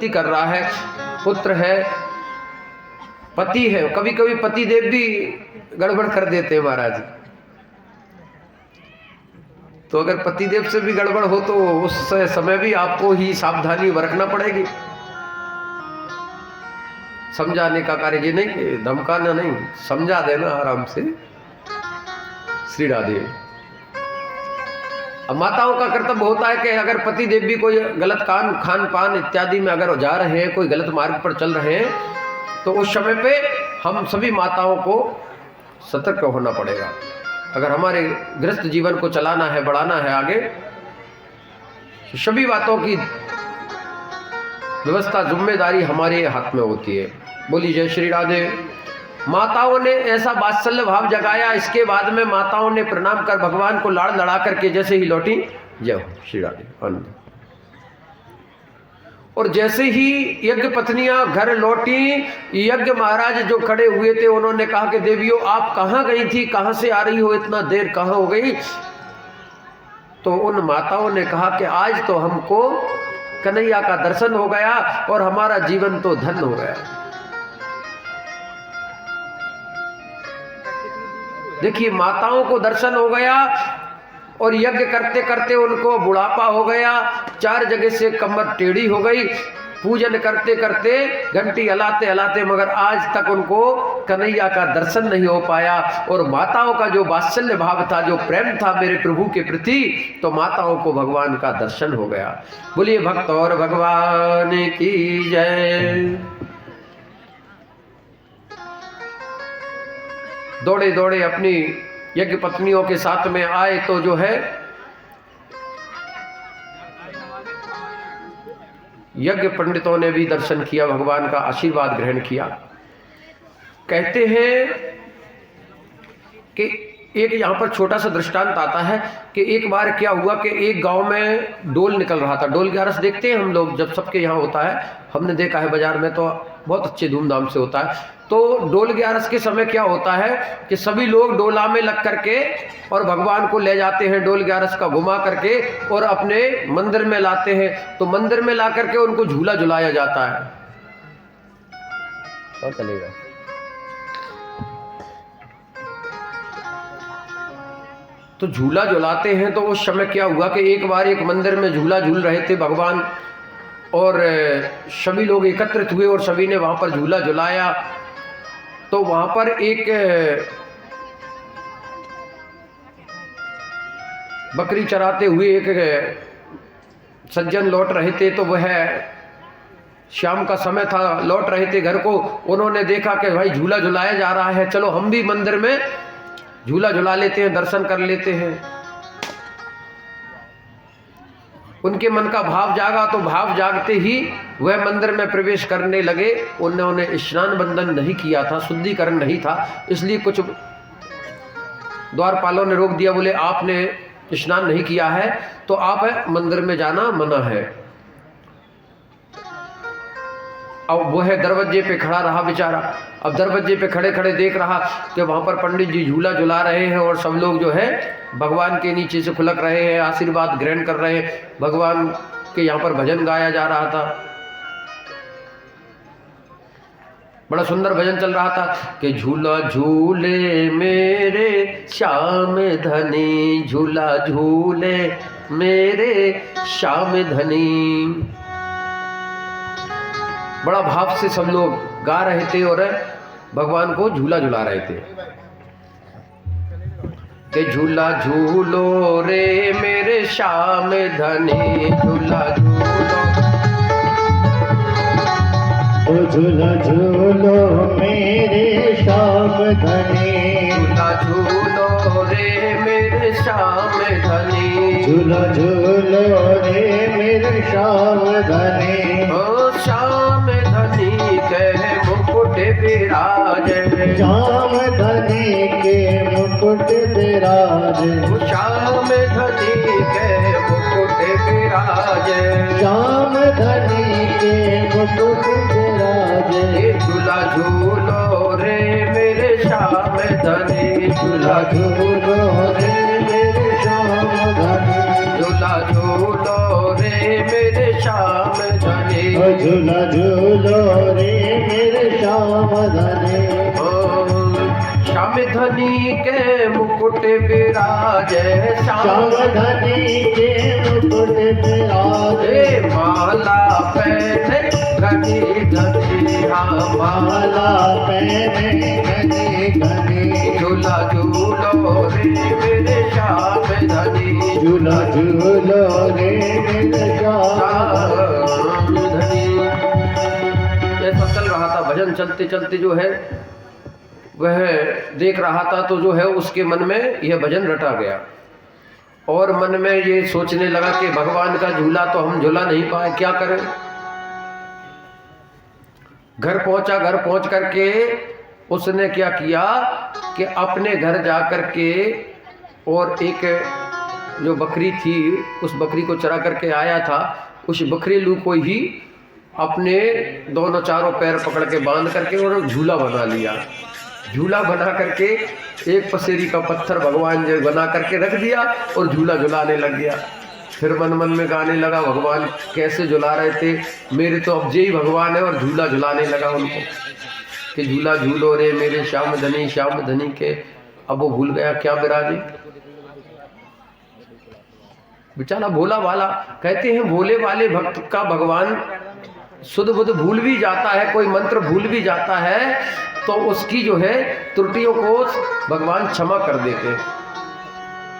गलती कर रहा है, पुत्र है, पति है, कभी कभी पति देव भी गड़बड़ कर देते हैं महाराज। तो अगर पतिदेव से भी गड़बड़ हो तो उस समय भी आपको ही सावधानी बरतना पड़ेगी। समझाने का कार्य ये नहीं कि धमकाना नहीं, समझा देना आराम से। श्री राधे। अब माताओं का कर्तव्य होता है कि अगर पतिदेव भी कोई गलत खान पान इत्यादि में अगर जा रहे हैं, कोई गलत मार्ग पर चल रहे हैं, तो उस समय पे हम सभी माताओं को सतर्क होना पड़ेगा। अगर हमारे गृहस्थ जीवन को चलाना है, बढ़ाना है आगे, सभी बातों की व्यवस्था जिम्मेदारी हमारे हाथ में होती है। बोली जय श्री राधे। माताओं ने ऐसा वात्सल्य भाव जगाया, इसके बाद में माताओं ने प्रणाम कर भगवान को लाड़ लड़ा करके जैसे ही लौटी, जय हो श्री राधे आनंद। और जैसे ही यज्ञ पत्नियां घर लौटी, यज्ञ महाराज जो खड़े हुए थे उन्होंने कहा कि देवियों आप कहाँ गई थी, कहाँ से आ रही हो, इतना देर कहाँ हो गई। तो उन माताओं ने कहा कि आज तो हमको कन्हैया का दर्शन हो गया और हमारा जीवन तो धन्य हो गया। देखिए माताओं को दर्शन हो गया और यज्ञ करते करते उनको बुढ़ापा हो गया, 4 जगह से कमर टेढ़ी हो गई, पूजन करते करते घंटी हलाते हलाते, मगर आज तक उनको कन्हैया का दर्शन नहीं हो पाया। और माताओं का जो वात्सल्य भाव था, जो प्रेम था मेरे प्रभु के प्रति, तो माताओं को भगवान का दर्शन हो गया। बोलिए भक्त और भगवान की जय। दौड़े दौड़े अपनी यज्ञ पत्नियों के साथ में आए तो जो है यज्ञ पंडितों ने भी दर्शन किया, भगवान का आशीर्वाद ग्रहण किया। कहते हैं कि एक यहाँ पर छोटा सा दृष्टांत आता है कि एक बार क्या हुआ कि एक गांव में डोल निकल रहा था। डोल ग्यारस देखते हैं हम लोग, जब सबके यहाँ होता है, हमने देखा है बाजार में तो बहुत अच्छे धूमधाम से होता है। तो डोल ग्यारस के समय क्या होता है कि सभी लोग डोला में लग करके और भगवान को ले जाते हैं, डोल ग्यारस का घुमा करके और अपने मंदिर में लाते हैं। तो मंदिर में ला करके उनको झूला झुलाया जाता है। और चलेगा तो झूला झुलाते हैं। तो उस समय क्या हुआ कि एक बार एक मंदिर में झूला झूल रहे थे भगवान, और सभी लोग एकत्रित हुए और सभी ने वहां पर झूला झुलाया। तो वहां पर एक बकरी चराते हुए एक सज्जन लौट रहे थे। तो वह शाम का समय था, लौट रहे थे घर को। उन्होंने देखा कि भाई झूला झुलाया जा रहा है, चलो हम भी मंदिर में झूला झुला लेते हैं, दर्शन कर लेते हैं। उनके मन का भाव जागा, तो भाव जागते ही वह मंदिर में प्रवेश करने लगे। उन्होंने स्नान बंधन नहीं किया था, शुद्धिकरण नहीं था, इसलिए कुछ द्वारपालों ने रोक दिया, बोले आपने स्नान नहीं किया है तो आप मंदिर में जाना मना है। अब वह दरवाजे पे खड़ा रहा बेचारा। अब दरवाजे पे खड़े खड़े देख रहा कि वहां पर पंडित जी झूला झुला रहे हैं और सब लोग जो है भगवान के नीचे से खुलक रहे हैं, आशीर्वाद ग्रहण कर रहे हैं। भगवान के यहाँ पर भजन गाया जा रहा था, बड़ा सुंदर भजन चल रहा था कि झूला झूले मेरे श्याम धनी, झूला झूले मेरे श्याम धनी। बड़ा भाव से सब लोग गा रहे थे और भगवान को झूला झुला रहे थे कि झूला झूलो रे मेरे श्याम धनी, झूला झूलो, झूला झूलो मेरे श्याम धनी, झूला झूलो रे मेरे श्याम धनी, झूला झूलो रे मेरे श्याम धनी। ओ श्याम धनी कह मुकुट विराजे, श्याम धनी के मुकुट विराजे, श्याम धनी के मुकुट विराजे, श्याम धनी के मुकुट विराजे। झूला झूलो रे मेरे श्याम धनी, झूला झूलो रे मेरे श्याम धनी, झूला झूलो रे मेरे श्याम धनी, झूला झूलो रे मेरे श्याम धनी। श्याम धनी के मुकुट विराजे, श्याम धनी के मुकुट विराजे, माला पहने घनी घनी, माला पहने घनी घनी। झूला झूलो रे मेरे श्याम धनी, झूला झूलो रे मेरे श्याम धनी। ऐसा चल रहा था, भजन चलते चलते जो है वह देख रहा था, तो जो है उसके मन में यह भजन रटा गया और मन में ये सोचने लगा कि भगवान का झूला तो हम झूला नहीं पाए, क्या करें। घर पहुंचा, घर पहुंच करके उसने क्या किया कि अपने घर जा करके और एक जो बकरी थी उस बकरी को चरा करके आया था, उस बकरीलू को ही अपने दोनों चारों पैर पकड़ के बांध करके और झूला बना लिया। झूला बना करके एक पसेरी का पत्थर भगवान जी बना करके रख दिया और झूला झुलाने लग गया। फिर मन मन में गाने लगा, भगवान कैसे झुला रहे थे, मेरे तो अब जे ही भगवान है, और झूला झुलाने लगा उनको कि झूला झूलो रे मेरे श्याम धनी, श्याम धनी के। अब वो भूल गया क्या विराजे, बेचारा भोला वाला। कहते हैं भोले वाले भक्त का भगवान शुद्ध बुद्ध भूल भी जाता है, कोई मंत्र भूल भी जाता है, तो उसकी जो है त्रुटियों को भगवान क्षमा कर देते।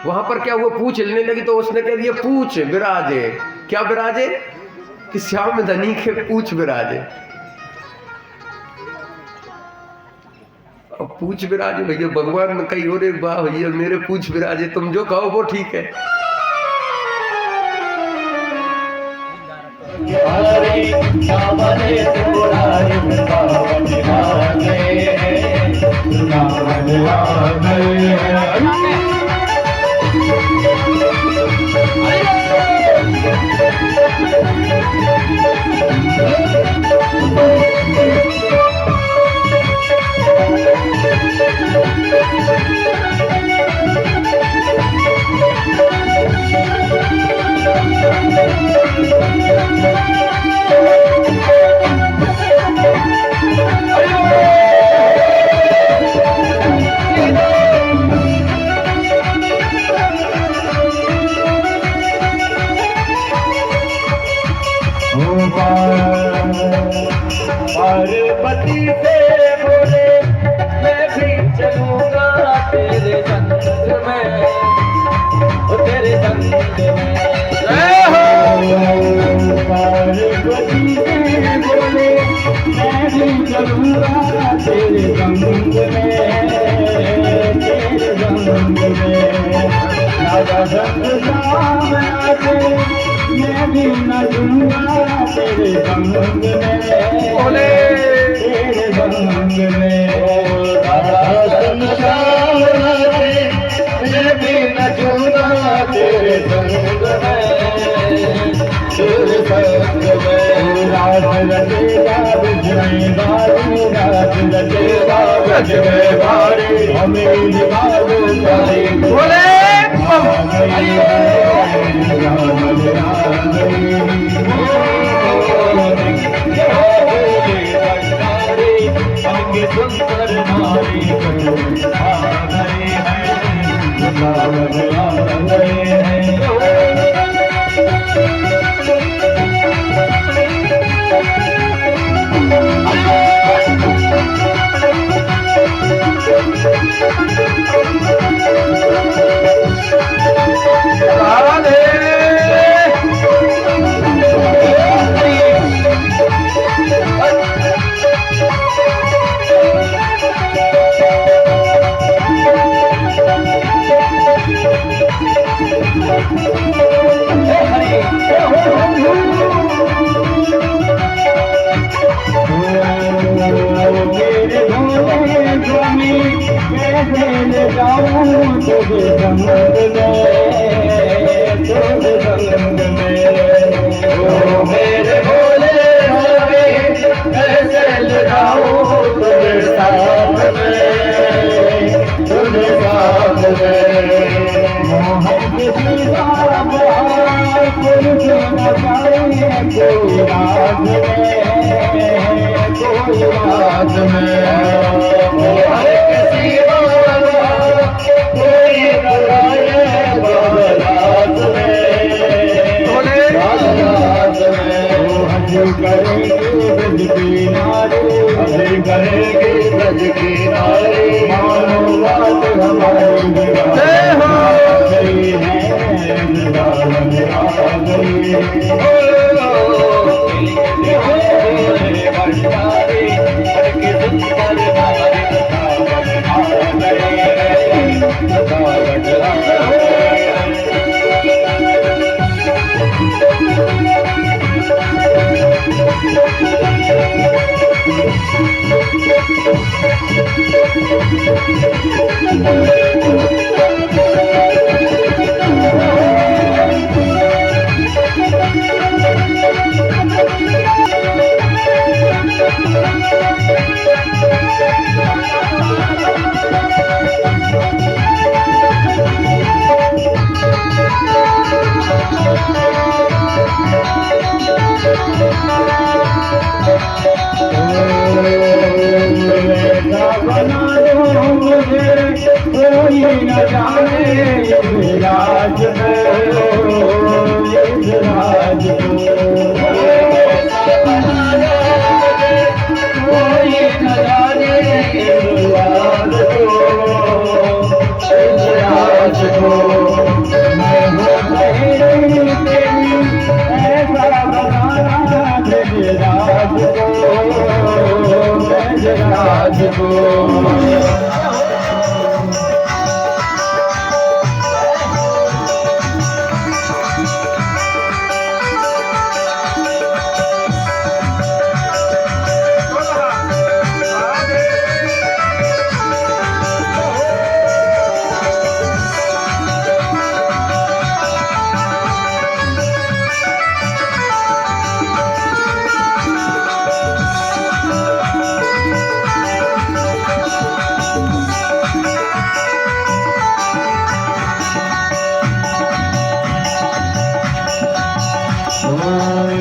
वहां पर क्या हुआ, पूछ हिलने लगी तो उसने कह दिया पूछ विराजे। क्या विराजे, कि श्याम धनी के पूछ विराजे। अब पूछ विराजे भैया, भगवान ने कही और एक बार भैया मेरे पूछ विराजे, तुम जो कहो वो ठीक है। हरे श्याम रे त्रिपुरारी वृंदावन राधे, वृंदावन राधे। पार्वती से बोले मैं भी चलूंगा तेरे संग में, तेरे संग में। पार्वती से बोले मैं भी चलूंगा तेरे संग में, तेरे संग में। राजा संग श्याम आके मैं भी नचूंगा तेरे संग में, तेरे संग में। राधा संग श्याम आके मैं भी नचूंगा तेरे संग में, तेरे संग में। रात रचेगा बिजने बारी, रात रचेगा बिजने बारी, हमें दिमाग सारी बोले सुंदर नारी आ गए हैं। कोई राज ब्रज किनारे, हरे करेंगे ब्रज किनारे, मानो बात हमारी वृंदावन आ गई कोई न जाने राज राज कोई न जाने राज को मैं हो तेरी ऐसा बनाना राज को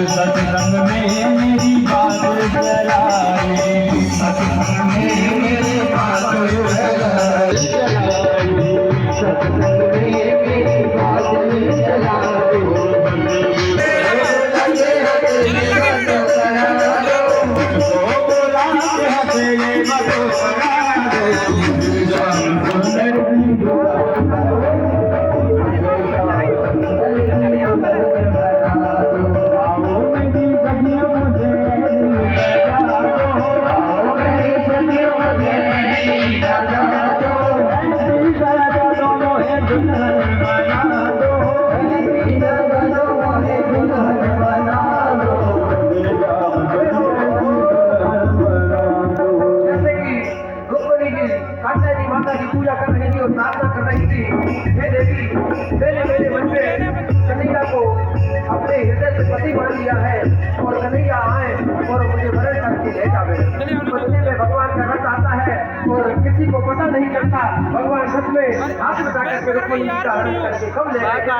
सत्संग में मेरी बात चलाए, सत्संग में मेरी बात चलाए, सत्संग में मेरी बात चलाए, माता की पूजा कर रही थी और प्रार्थना कर रही थी, हे देवी मैंने मेरे मन में कन्हैया को अपने हृदय से पति मान लिया है और कन्हैया आए और मुझे वरण करके ले जावे। बच्चे में भगवान का रस आता है और किसी को पता नहीं चलता, भगवान सच में हाथ में जाकर के रुक्मणी जी का हरण करके कब ले गए।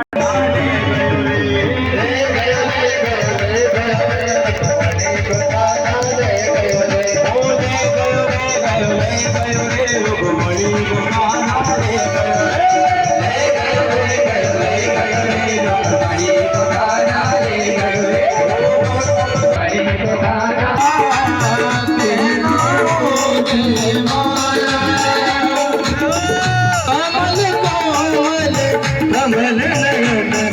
कमल कमल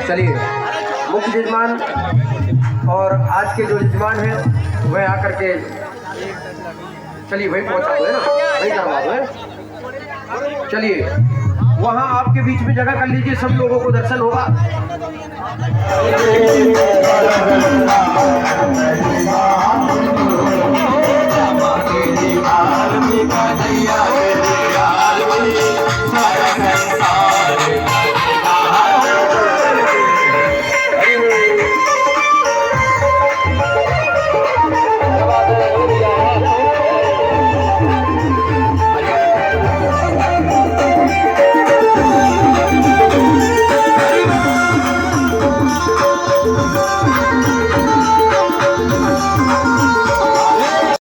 चलिए, मुख्य यजमान और आज के जो यजमान हैं वह आकर के चलिए वही पहुंचा दो है ना, वही करवा दो है। चलिए वहां आपके बीच में जगह कर लीजिए, सब लोगों को दर्शन होगा।